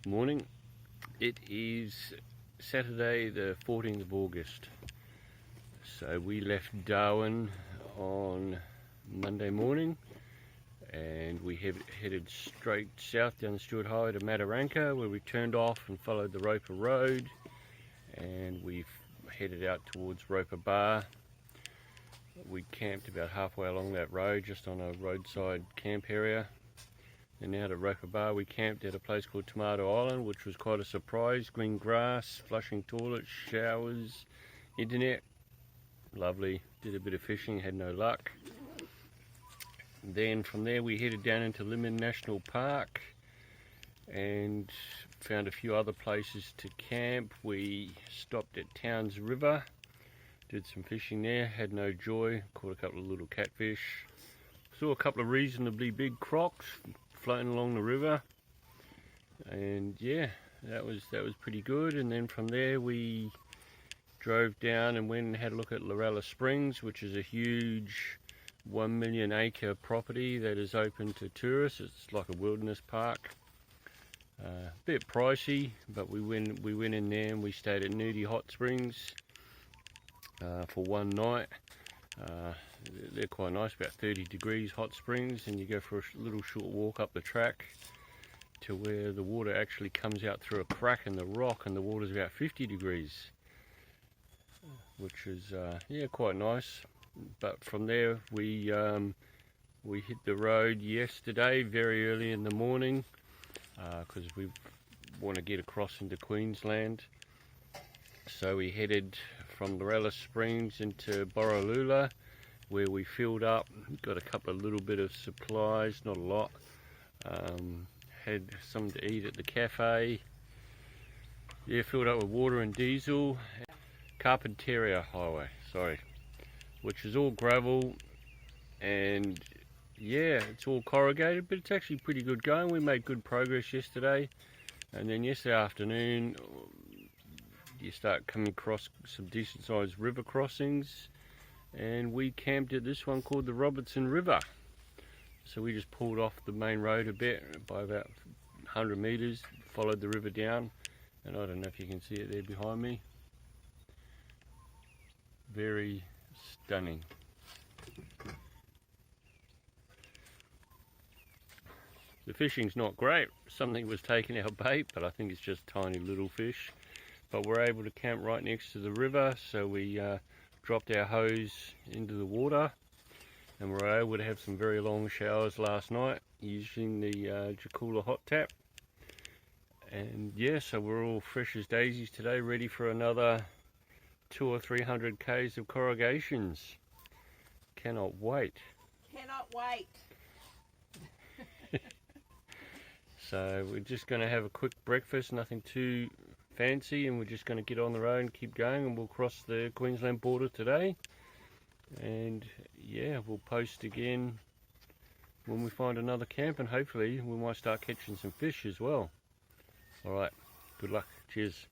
Morning. It is Saturday the 14th of August. So we left Darwin on Monday morning and we headed straight south down the Stuart Highway to Mataranka, where we turned off and followed the Roper Road, and we've headed out towards Roper Bar. We camped about halfway along that road, just on a roadside camp area. And now to Roper Bar, we camped at a place called Tomato Island, which was quite a surprise. Green grass, flushing toilets, showers, internet. Lovely. Did a bit of fishing, had no luck. Then from there we headed down into Limmen National Park and found a few other places to camp. We stopped at Towns River, did some fishing there, had no joy, caught a couple of little catfish. Saw a couple of reasonably big crocs floating along the river, and yeah, that was pretty good. And then from there we drove down and went and had a look at Lorella Springs, which is a huge 1 million acre property that is open to tourists. It's like a wilderness park. Bit pricey, but we went in there and we stayed at Nudie Hot Springs for one night. They're quite nice, about 30 degrees hot springs, and you go for a little short walk up the track to where the water actually comes out through a crack in the rock, and the water's about 50 degrees, which is yeah, quite nice. But from there we hit the road yesterday very early in the morning because we want to get across into Queensland. So we headed from Lorella Springs into Borroloola, where we filled up, got a couple of little bit of supplies, not a lot. Had something to eat at the cafe. Yeah, filled up with water and diesel. Carpentaria Highway, sorry, which is all gravel, and yeah, it's all corrugated, but it's actually pretty good going. We made good progress yesterday, and then yesterday afternoon you start coming across some decent sized river crossings, and we camped at this one called the Robertson River. So we just pulled off the main road a bit by about 100 meters, followed the river down, and I don't know if you can see it there behind me. Very stunning. The fishing's not great. Something was taking our bait, but I think it's just tiny little fish. But we're able to camp right next to the river, so we dropped our hose into the water, and we're able to have some very long showers last night using the Jakula hot tap. And yeah, so we're all fresh as daisies today, ready for another 200 or 300 k's of corrugations. Cannot wait. Cannot wait. So we're just going to have a quick breakfast, nothing too fancy, and we're just going to get on the road and keep going, and we'll cross the Queensland border today. And yeah, we'll post again when we find another camp, and hopefully we might start catching some fish as well. Alright, good luck. Cheers.